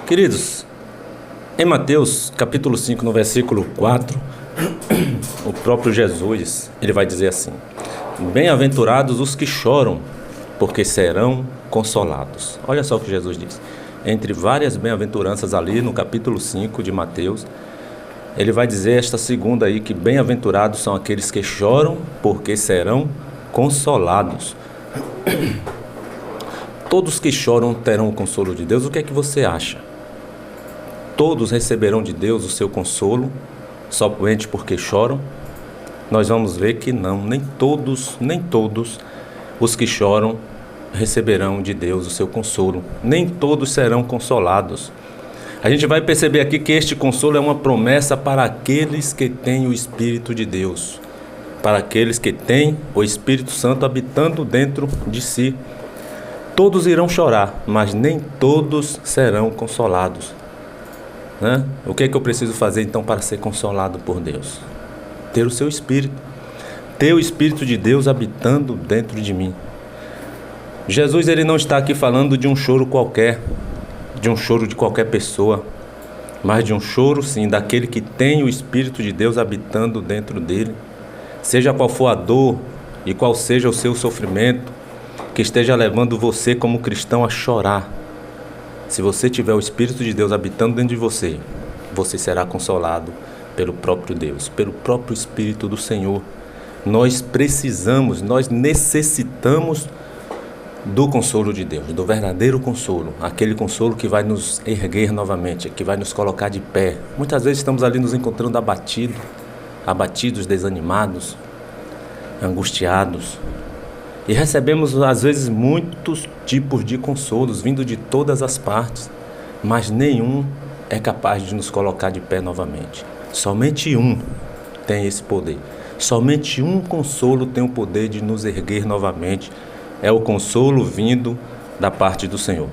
Queridos, em Mateus capítulo 5, no versículo 4, o próprio Jesus, ele vai dizer assim: bem-aventurados os que choram, porque serão consolados. Olha só o que Jesus diz. Entre várias bem-aventuranças ali no capítulo 5 de Mateus, ele vai dizer esta segunda aí, que bem-aventurados são aqueles que choram, porque serão consolados. Todos que choram terão o consolo de Deus. O que é que você acha? Todos receberão de Deus o seu consolo, somente porque choram? Nós vamos ver que não, nem todos os que choram receberão de Deus o seu consolo, nem todos serão consolados. A gente vai perceber aqui que este consolo é uma promessa para aqueles que têm o Espírito de Deus, para aqueles que têm o Espírito Santo habitando dentro de si. Todos irão chorar, mas nem todos serão consolados, né? O que é que eu preciso fazer então para ser consolado por Deus? Ter o seu Espírito, ter o Espírito de Deus habitando dentro de mim. Jesus, ele não está aqui falando de um choro qualquer, de um choro de qualquer pessoa, mas de um choro, sim, daquele que tem o Espírito de Deus habitando dentro dele. Seja qual for a dor e qual seja o seu sofrimento, que esteja levando você como cristão a chorar, se você tiver o Espírito de Deus habitando dentro de você, você será consolado pelo próprio Deus, pelo próprio Espírito do Senhor. Nós precisamos, nós necessitamos do consolo de Deus, do verdadeiro consolo, aquele consolo que vai nos erguer novamente, que vai nos colocar de pé. Muitas vezes estamos ali nos encontrando abatidos, desanimados, angustiados, e recebemos às vezes muitos tipos de consolos vindo de todas as partes, mas nenhum é capaz de nos colocar de pé novamente. Somente um tem esse poder, somente um consolo tem o poder de nos erguer novamente. É o consolo vindo da parte do Senhor.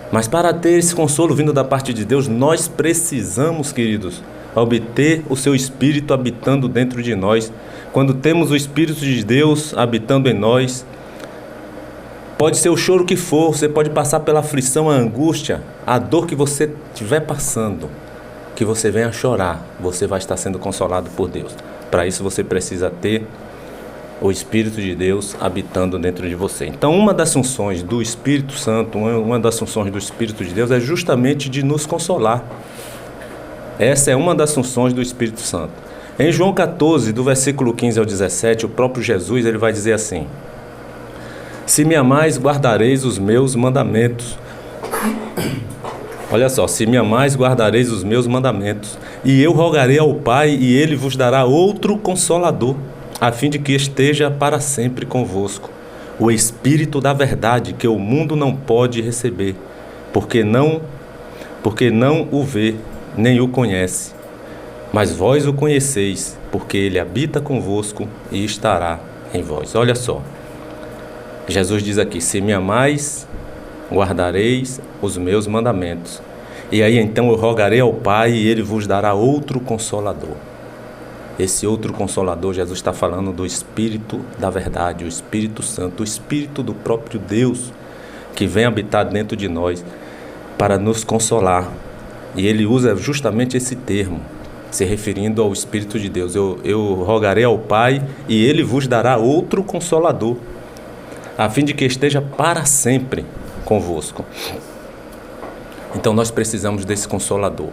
Mas para ter esse consolo vindo da parte de Deus, nós precisamos, queridos, obter o seu Espírito habitando dentro de nós. Quando temos o Espírito de Deus habitando em nós, pode ser o choro que for, você pode passar pela aflição, a angústia, a dor que você estiver passando, que você venha chorar, você vai estar sendo consolado por Deus. Para isso você precisa ter o Espírito de Deus habitando dentro de você. Então, uma das funções do Espírito Santo, uma das funções do Espírito de Deus é justamente de nos consolar. Essa é uma das funções do Espírito Santo. Em João 14, do versículo 15 ao 17, o próprio Jesus, ele vai dizer assim: se me amais, guardareis os meus mandamentos. Olha só, se me amais, guardareis os meus mandamentos, e eu rogarei ao Pai, e ele vos dará outro Consolador, a fim de que esteja para sempre convosco, o Espírito da verdade, que o mundo não pode receber, porque não o vê, nem o conhece. Mas vós o conheceis, porque ele habita convosco e estará em vós. Olha só, Jesus diz aqui: se me amais, guardareis os meus mandamentos. E aí então eu rogarei ao Pai, e ele vos dará outro Consolador. Esse outro Consolador, Jesus está falando do Espírito da verdade, o Espírito Santo, o Espírito do próprio Deus, que vem habitar dentro de nós para nos consolar. E ele usa justamente esse termo, se referindo ao Espírito de Deus. Eu rogarei ao Pai, e ele vos dará outro Consolador, a fim de que esteja para sempre convosco. Então nós precisamos desse Consolador,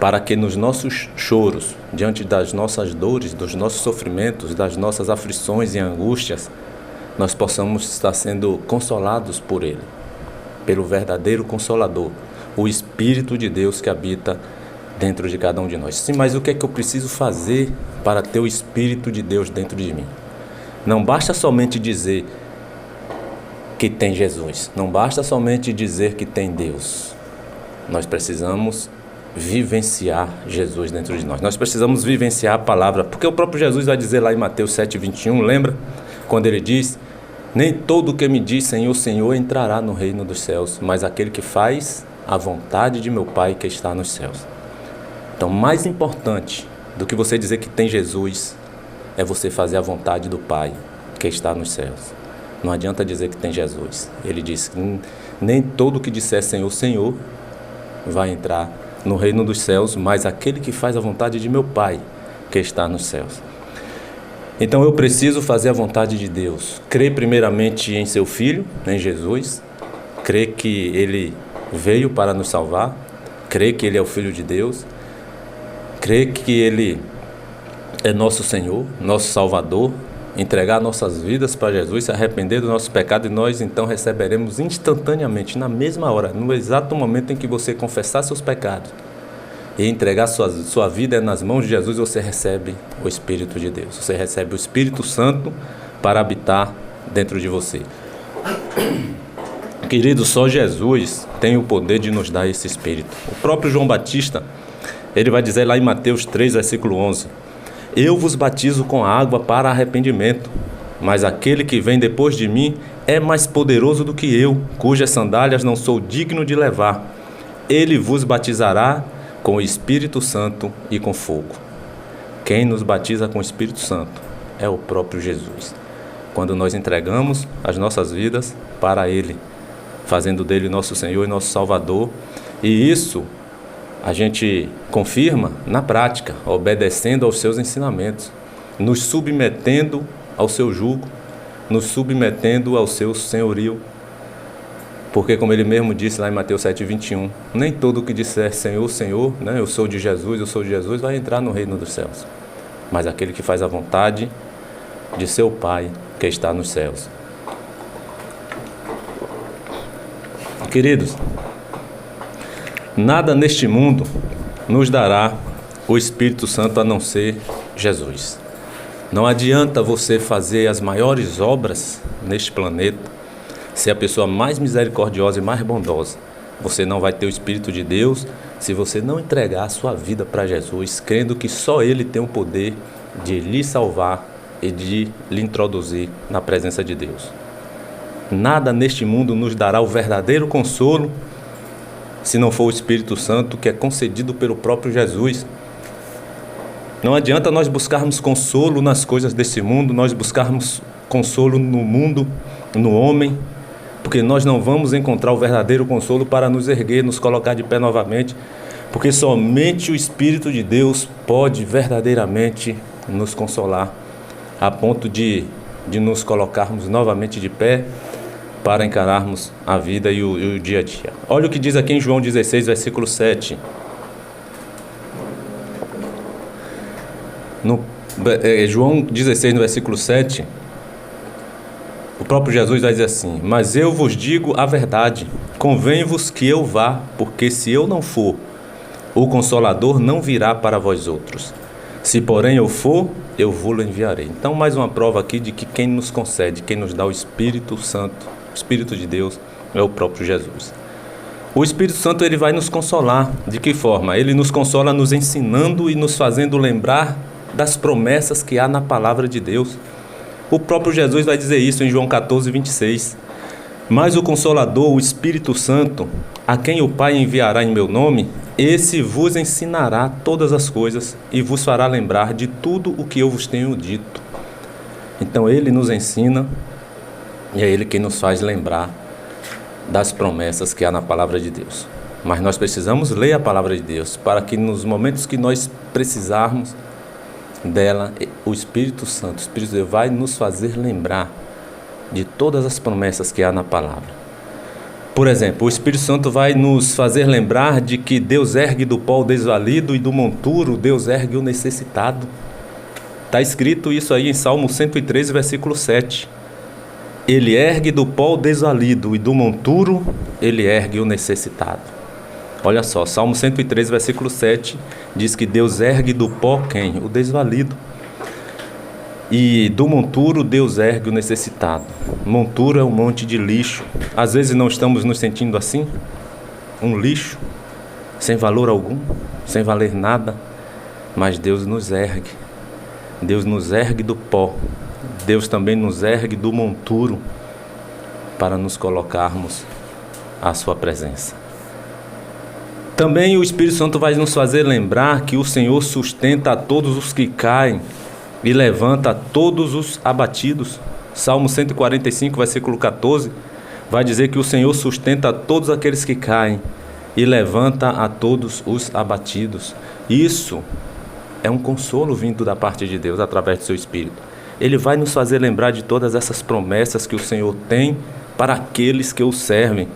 para que nos nossos choros, diante das nossas dores, dos nossos sofrimentos, das nossas aflições e angústias, nós possamos estar sendo consolados por Ele, pelo verdadeiro Consolador, o Espírito de Deus que habita dentro de cada um de nós. Sim, mas o que é que eu preciso fazer para ter o Espírito de Deus dentro de mim? Não basta somente dizer que tem Jesus, não basta somente dizer que tem Deus. Nós precisamos vivenciar Jesus dentro de nós. Nós precisamos vivenciar a palavra, porque o próprio Jesus vai dizer lá em Mateus 7:21, lembra? Quando ele diz: nem todo o que me diz Senhor, Senhor entrará no reino dos céus, mas aquele que faz a vontade de meu Pai que está nos céus. Então, mais importante do que você dizer que tem Jesus é você fazer a vontade do Pai que está nos céus. Não adianta dizer que tem Jesus. Ele diz: Nem todo que disser Senhor, Senhor, vai entrar no reino dos céus, mas aquele que faz a vontade de meu Pai, que está nos céus. Então eu preciso fazer a vontade de Deus. Crer primeiramente em seu Filho, em Jesus. Crer que Ele veio para nos salvar. Crer que Ele é o Filho de Deus. Crer que Ele é nosso Senhor, nosso Salvador. Entregar nossas vidas para Jesus, se arrepender do nosso pecado, e nós então receberemos instantaneamente, na mesma hora, no exato momento em que você confessar seus pecados e entregar sua vida nas mãos de Jesus, você recebe o Espírito de Deus. Você recebe o Espírito Santo para habitar dentro de você. Querido, só Jesus tem o poder de nos dar esse Espírito. O próprio João Batista, ele vai dizer lá em Mateus 3, versículo 11: eu vos batizo com água para arrependimento, mas aquele que vem depois de mim é mais poderoso do que eu, cujas sandálias não sou digno de levar. Ele vos batizará com o Espírito Santo e com fogo. Quem nos batiza com o Espírito Santo é o próprio Jesus. Quando nós entregamos as nossas vidas para Ele, fazendo dele nosso Senhor e nosso Salvador, e isso a gente confirma na prática, obedecendo aos seus ensinamentos, nos submetendo ao seu jugo, nos submetendo ao seu senhorio. Porque, como ele mesmo disse lá em Mateus 7,21, nem todo que disser Senhor, Senhor, né, eu sou de Jesus, vai entrar no reino dos céus. Mas aquele que faz a vontade de seu Pai que está nos céus. Queridos, nada neste mundo nos dará o Espírito Santo a não ser Jesus. Não adianta você fazer as maiores obras neste planeta, ser a pessoa mais misericordiosa e mais bondosa. Você não vai ter o Espírito de Deus se você não entregar a sua vida para Jesus, crendo que só Ele tem o poder de lhe salvar e de lhe introduzir na presença de Deus. Nada neste mundo nos dará o verdadeiro consolo se não for o Espírito Santo, que é concedido pelo próprio Jesus. Não adianta nós buscarmos consolo nas coisas desse mundo, nós buscarmos consolo no mundo, no homem, porque nós não vamos encontrar o verdadeiro consolo para nos erguer, nos colocar de pé novamente, porque somente o Espírito de Deus pode verdadeiramente nos consolar, a ponto de nos colocarmos novamente de pé, para encararmos a vida e o dia a dia. Olha o que diz aqui em João 16, versículo 7. João 16, no versículo 7, o próprio Jesus vai dizer assim: mas eu vos digo a verdade, convém-vos que eu vá, porque se eu não for, o Consolador não virá para vós outros. Se porém eu for, eu vou-lo enviarei. Então, mais uma prova aqui de que quem nos concede, quem nos dá o Espírito Santo, o Espírito de Deus, é o próprio Jesus. O Espírito Santo, ele vai nos consolar. De que forma? Ele nos consola nos ensinando e nos fazendo lembrar das promessas que há na palavra de Deus. O próprio Jesus vai dizer isso em João 14, 26. Mas o Consolador, o Espírito Santo, a quem o Pai enviará em meu nome, esse vos ensinará todas as coisas e vos fará lembrar de tudo o que eu vos tenho dito. Então ele nos ensina e é Ele quem nos faz lembrar das promessas que há na palavra de Deus. Mas nós precisamos ler a palavra de Deus para que nos momentos que nós precisarmos dela, o Espírito Santo, o Espírito de Deus vai nos fazer lembrar de todas as promessas que há na palavra. Por exemplo, o Espírito Santo vai nos fazer lembrar de que Deus ergue do pó o desvalido e do monturo Deus ergue o necessitado. Está escrito isso aí em Salmo 113, versículo 7. Ele ergue do pó o desvalido e do monturo ele ergue o necessitado. Olha só, Salmo 113, versículo 7 diz que Deus ergue do pó quem? O desvalido. E do monturo Deus ergue o necessitado. Monturo é um monte de lixo. Às vezes não estamos nos sentindo assim? Um lixo, sem valor algum, sem valer nada. Mas Deus nos ergue. Deus nos ergue do pó. Deus também nos ergue do monturo para nos colocarmos à sua presença. Também o Espírito Santo vai nos fazer lembrar que o Senhor sustenta a todos os que caem e levanta a todos os abatidos. Salmo 145, versículo 14. Vai dizer que o Senhor sustenta a todos aqueles que caem e levanta a todos os abatidos. Isso é um consolo vindo da parte de Deus através do seu Espírito. Ele vai nos fazer lembrar de todas essas promessas que o Senhor tem para aqueles que o servem.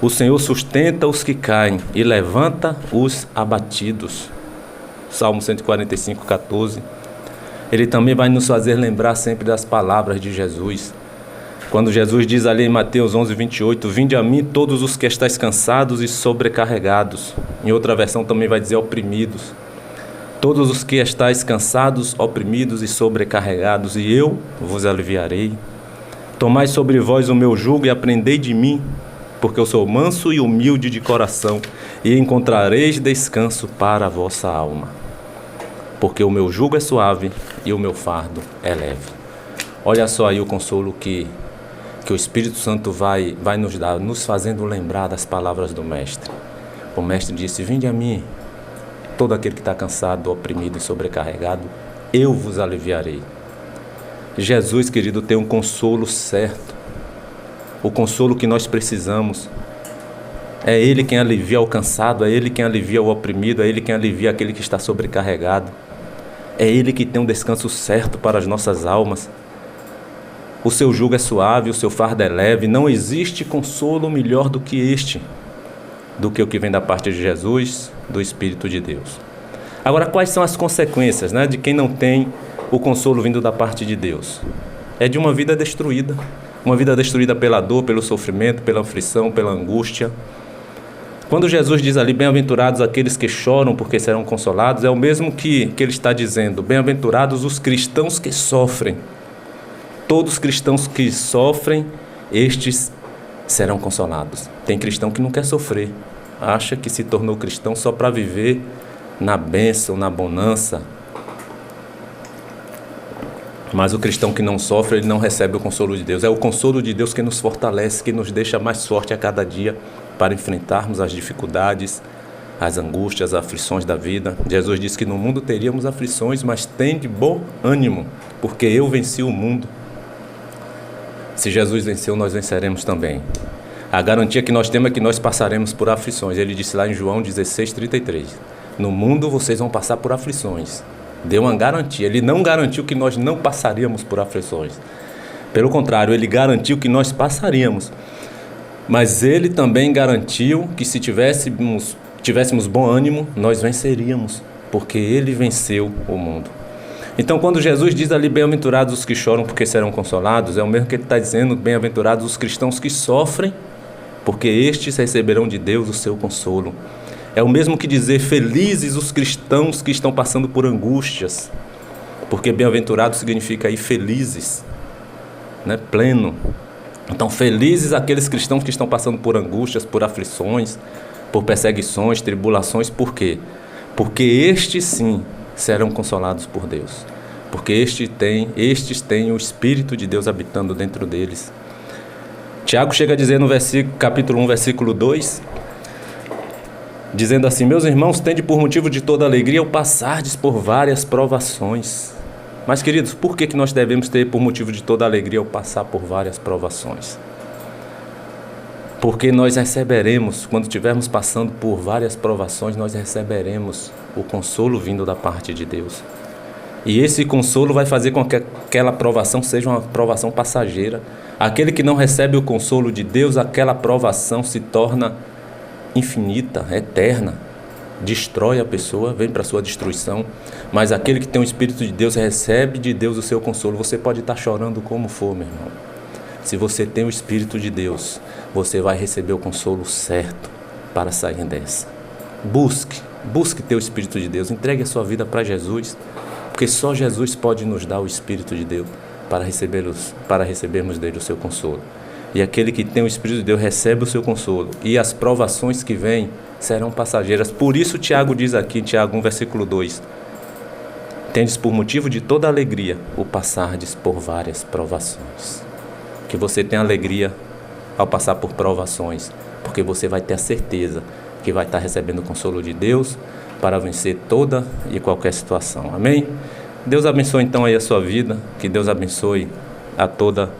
O Senhor sustenta os que caem e levanta os abatidos. Salmo 145, 14. Ele também vai nos fazer lembrar sempre das palavras de Jesus. Quando Jesus diz ali em Mateus 11, 28, vinde a mim todos os que estáis cansados e sobrecarregados. Em outra versão também vai dizer oprimidos. Todos os que estáis cansados, oprimidos e sobrecarregados, e eu vos aliviarei. Tomai sobre vós o meu jugo e aprendei de mim, porque eu sou manso e humilde de coração, e encontrareis descanso para a vossa alma. Porque o meu jugo é suave e o meu fardo é leve. Olha só aí o consolo que o Espírito Santo vai nos dar, nos fazendo lembrar das palavras do Mestre. O Mestre disse, vinde a mim, todo aquele que está cansado, oprimido e sobrecarregado, eu vos aliviarei. Jesus, querido, tem um consolo certo, o consolo que nós precisamos. É Ele quem alivia o cansado, é Ele quem alivia o oprimido, é Ele quem alivia aquele que está sobrecarregado. É Ele que tem um descanso certo para as nossas almas. O seu jugo é suave, o seu fardo é leve. Não existe consolo melhor do que este, do que o que vem da parte de Jesus, do Espírito de Deus. Agora, quais são as consequências, de quem não tem o consolo vindo da parte de Deus? É de uma vida destruída pela dor, pelo sofrimento, pela aflição, pela angústia. Quando Jesus diz ali, bem-aventurados aqueles que choram porque serão consolados, é o mesmo que ele está dizendo, bem-aventurados os cristãos que sofrem. Todos os cristãos que sofrem, estes serão consolados. Tem cristão que não quer sofrer, acha que se tornou cristão só para viver na bênção, na bonança. Mas o cristão que não sofre, ele não recebe o consolo de Deus. É o consolo de Deus que nos fortalece, que nos deixa mais forte a cada dia para enfrentarmos as dificuldades, as angústias, as aflições da vida. Jesus disse que no mundo teríamos aflições, mas tende bom ânimo, porque eu venci o mundo. Se Jesus venceu, nós venceremos também. A garantia que nós temos é que nós passaremos por aflições. Ele disse lá em João 16, 33. No mundo vocês vão passar por aflições. Deu uma garantia. Ele não garantiu que nós não passaríamos por aflições. Pelo contrário, ele garantiu que nós passaríamos. Mas ele também garantiu que se tivéssemos bom ânimo, nós venceríamos. Porque ele venceu o mundo. Então, quando Jesus diz ali, bem-aventurados os que choram porque serão consolados, é o mesmo que ele está dizendo, bem-aventurados os cristãos que sofrem, porque estes receberão de Deus o seu consolo. É o mesmo que dizer, felizes os cristãos que estão passando por angústias, porque bem-aventurado significa aí felizes, pleno. Então, felizes aqueles cristãos que estão passando por angústias, por aflições, por perseguições, tribulações, por quê? Porque estes sim serão consolados por Deus, porque estes têm o Espírito de Deus habitando dentro deles. Tiago chega a dizer no capítulo 1, versículo 2, dizendo assim, meus irmãos, tende por motivo de toda alegria o passardes por várias provações. Mas, queridos, por que nós devemos ter por motivo de toda alegria o passar por várias provações? Porque nós receberemos, quando estivermos passando por várias provações, nós receberemos o consolo vindo da parte de Deus. E esse consolo vai fazer com que aquela provação seja uma provação passageira. Aquele que não recebe o consolo de Deus, aquela provação se torna infinita, eterna. Destrói a pessoa, vem para a sua destruição. Mas aquele que tem o Espírito de Deus, recebe de Deus o seu consolo. Você pode estar chorando como for, meu irmão. Se você tem o Espírito de Deus, você vai receber o consolo certo para sair dessa. Busque ter o Espírito de Deus, entregue a sua vida para Jesus, porque só Jesus pode nos dar o Espírito de Deus para recebermos dele o seu consolo. E aquele que tem o Espírito de Deus recebe o seu consolo, e as provações que vêm serão passageiras. Por isso Tiago diz aqui, Tiago 1, versículo 2, tendes por motivo de toda alegria o passardes por várias provações. Que você tenha alegria ao passar por provações, porque você vai ter a certeza que vai estar recebendo o consolo de Deus para vencer toda e qualquer situação. Amém? Deus abençoe então aí a sua vida, que Deus abençoe a toda